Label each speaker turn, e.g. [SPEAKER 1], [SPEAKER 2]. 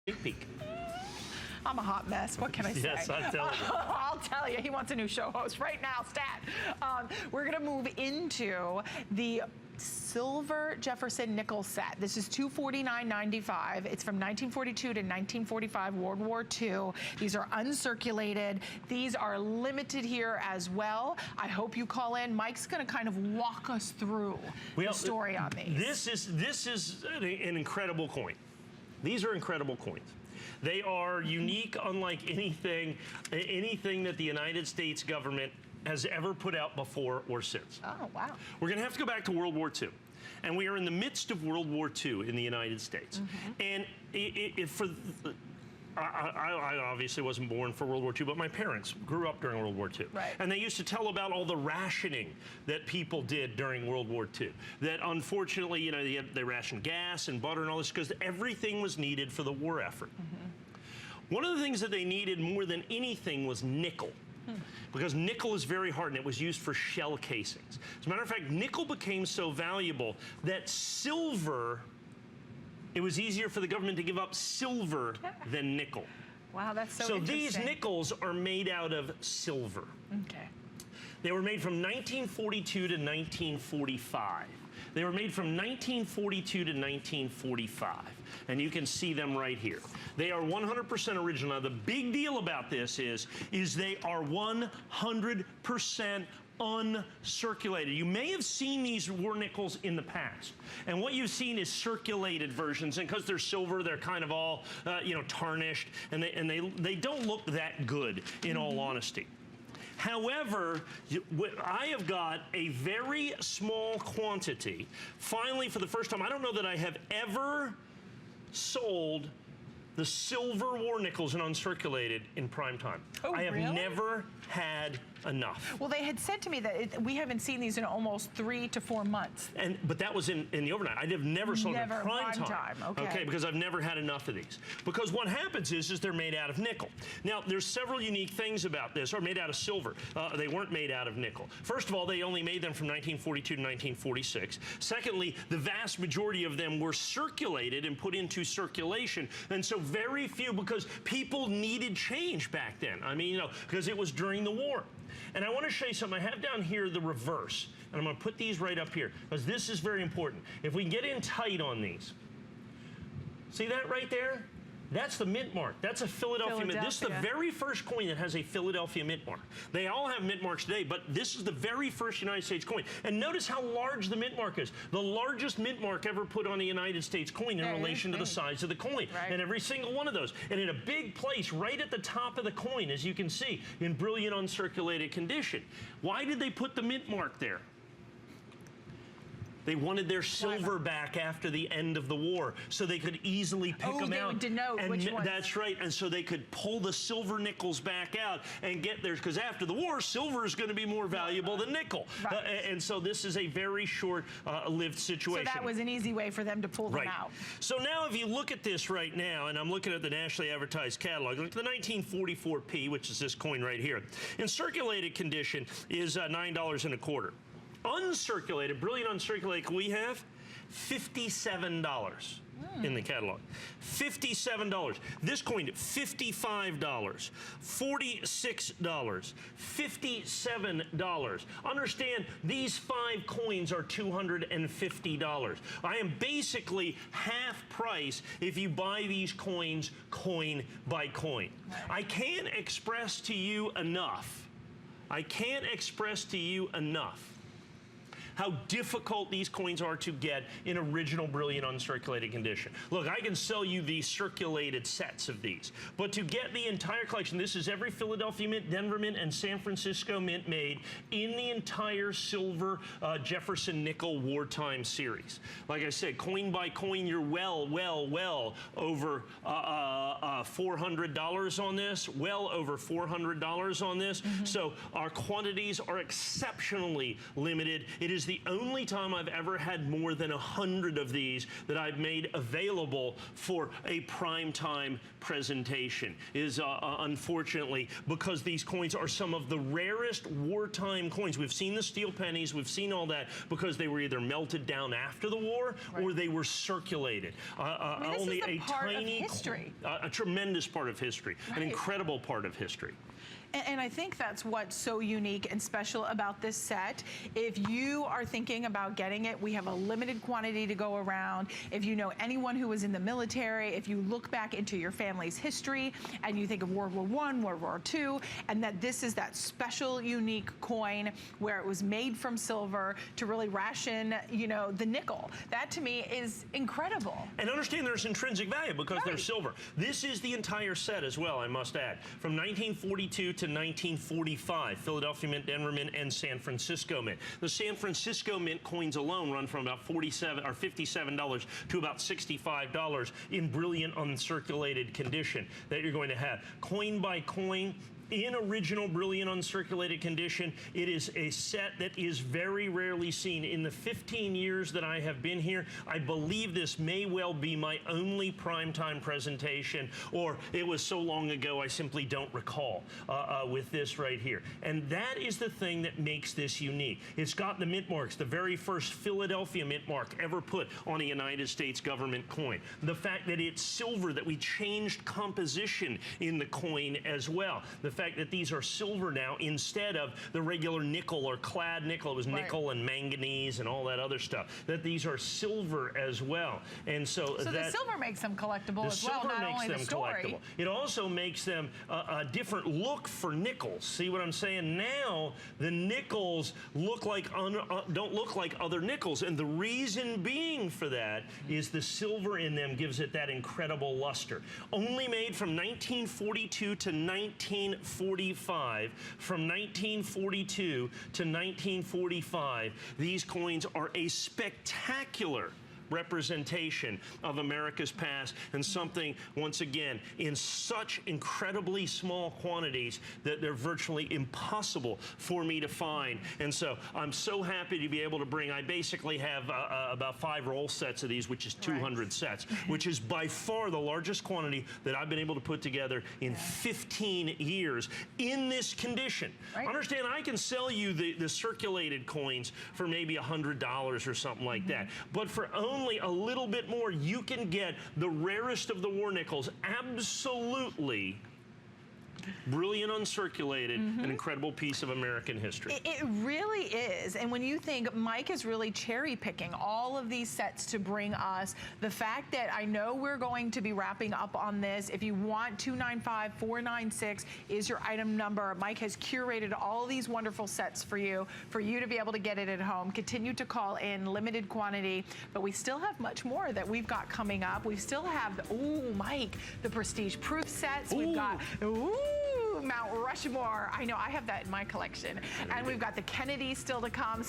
[SPEAKER 1] Sneak peek.
[SPEAKER 2] I'm a hot mess. What can I say?
[SPEAKER 1] Yes, I tell you.
[SPEAKER 2] I'll tell you. He wants a new show host right now, Stat. We're going to move into the silver Jefferson nickel set. This is $249.95. It's from 1942 to 1945, World War II. These are uncirculated. These are limited here as well. I hope you call in. Mike's going to kind of walk us through the story on these.
[SPEAKER 1] This is an incredible coin. These are incredible coins. They are unique, unlike anything that the United States government has ever put out before or since.
[SPEAKER 2] Oh, wow.
[SPEAKER 1] We're going to have to go back to World War II. And we are in the midst of World War II in the United States. And I obviously wasn't born for World War II, but my parents grew up during World War II.
[SPEAKER 2] Right.
[SPEAKER 1] And they used to tell about all the rationing that people did during World War II. That unfortunately, you know, they rationed gas and butter and all this because everything was needed for the war effort. One of the things that they needed more than anything was nickel. Because nickel is very hard and it was used for shell casings. As a matter of fact, nickel became so valuable that silver, it was easier for the government to give up silver than nickel.
[SPEAKER 2] Wow, that's so interesting.
[SPEAKER 1] These nickels are made out of silver.
[SPEAKER 2] Okay.
[SPEAKER 1] They were made from 1942 to 1945. They were made from 1942 to 1945. And you can see them right here. They are 100% original. Now, the big deal about this is they are 100% uncirculated. You may have seen these war nickels in the past. And what you've seen is circulated versions. And because they're silver, they're kind of all, you know, tarnished. And they don't look that good, in all honesty. However, I have got a very small quantity. Finally, for the first time, I don't know that I have ever sold the silver war nickels and uncirculated in prime time.
[SPEAKER 2] Oh,
[SPEAKER 1] I have
[SPEAKER 2] really?
[SPEAKER 1] never had enough.
[SPEAKER 2] Well, they had said to me that we haven't seen these in almost 3 to 4 months.
[SPEAKER 1] But that was in the overnight. I have never sold them in prime time.
[SPEAKER 2] Okay,
[SPEAKER 1] because I've never had enough of these. Because what happens is they're made out of nickel. Now, there's several unique things about this. Or made out of silver. They weren't made out of nickel. First of all, they only made them from 1942 to 1946. Secondly, the vast majority of them were circulated and put into circulation. And so very few, because people needed change back then. I mean, you know, because it was during the war. And I want to show you something. I have down here the reverse. And I'm going to put these right up here, because this is very important. If we can get in tight on these. See that right there? That's the mint mark. That's a Philadelphia mint. This is the very first coin that has a Philadelphia mint mark. They all have mint marks today, but this is the very first United States coin. And notice how large the mint mark is. The largest mint mark ever put on a United States coin in relation to the size of the coin. And every single one of those. And in a big place right at the top of the coin, as you can see, in brilliant uncirculated condition. Why did they put the mint mark there? They wanted their silver back after the end of the war, so they could easily pick them out.
[SPEAKER 2] Would denote which ones.
[SPEAKER 1] That's right, and so they could pull the silver nickels back out and get theirs, because after the war, silver is going to be more valuable than nickel. And so this is a very short-lived situation.
[SPEAKER 2] So that was an easy way for them to pull them out.
[SPEAKER 1] So now if you look at this right now, and I'm looking at the nationally advertised catalog, look at the 1944P, which is this coin right here. In circulated condition is $9.25. Uncirculated, brilliant uncirculated, we have $57 in the catalog. $57. This coin, $55. $46. $57. Understand, these 5 coins are $250. I am basically half price if you buy these coins coin by coin. I can't express to you enough. How difficult these coins are to get in original brilliant uncirculated condition. Look, I can sell you the circulated sets of these, but to get the entire collection, this is every Philadelphia mint, Denver mint, and San Francisco mint made in the entire silver Jefferson nickel wartime series. Like I said, coin by coin, you're well over $400 on this, well over $400 on this. So our quantities are exceptionally limited. It is is the only time I've ever had more than 100 of these that I've made available for a primetime presentation. Is unfortunately, because these coins are some of the rarest wartime coins. We've seen the steel pennies, we've seen all that because they were either melted down after the war or they were circulated. Only
[SPEAKER 2] this is
[SPEAKER 1] a
[SPEAKER 2] part
[SPEAKER 1] tiny,
[SPEAKER 2] of history.
[SPEAKER 1] A tremendous part of history, an incredible part of history.
[SPEAKER 2] And I think that's what's so unique and special about this set. If you are thinking about getting it, we have a limited quantity to go around. If you know anyone who was in the military, if you look back into your family's history and you think of World War I, World War II, and that this is that special, unique coin where it was made from silver to really ration, you know, the nickel. That to me is incredible.
[SPEAKER 1] And understand there's intrinsic value because they're silver. This is the entire set as well, I must add. From 1942 to 1945, Philadelphia Mint, Denver Mint, and San Francisco Mint. The San Francisco Mint coins alone run from about $57 to about $65 in brilliant uncirculated condition that you're going to have. Coin by coin, in original brilliant uncirculated condition. It is a set that is very rarely seen. In the 15 years that I have been here, I believe this may well be my only primetime presentation, or it was so long ago I simply don't recall with this right here. And that is the thing that makes this unique. It's got the mint marks, the very first Philadelphia mint mark ever put on a United States government coin. The fact that it's silver, that we changed composition in the coin as well. The fact that these are silver now instead of the regular nickel or clad nickel. It was nickel and manganese and all that other stuff. That these are silver as well. And so
[SPEAKER 2] the silver makes them collectible as well, not only the story.
[SPEAKER 1] Collectible. It also makes them a different look for nickels. See what I'm saying? Now the nickels look like don't look like other nickels, and the reason being for that is the silver in them gives it that incredible luster. Only made from 1942 to 1945. From 1942 to 1945, these coins are a spectacular representation of America's past, and something, once again, in such incredibly small quantities that they're virtually impossible for me to find. And so I'm so happy to be able to bring, I basically have about 5 roll sets of these, which is 200 sets, which is by far the largest quantity that I've been able to put together in 15 years in this condition. Understand, I can sell you the circulated coins for maybe $100 or something like that, but for only a little bit more, you can get the rarest of the war nickels, absolutely brilliant uncirculated, an incredible piece of American history.
[SPEAKER 2] It really is. And when you think Mike is really cherry picking all of these sets to bring us, the fact that I know we're going to be wrapping up on this. If you want 295-496 is your item number. Mike has curated all these wonderful sets for you to be able to get it at home. Continue to call in, limited quantity, but we still have much more that we've got coming up. We still have, Mike, the Prestige Proof sets. We've got, Mount Rushmore. I know, I have that in my collection. And we've got the Kennedy still to come.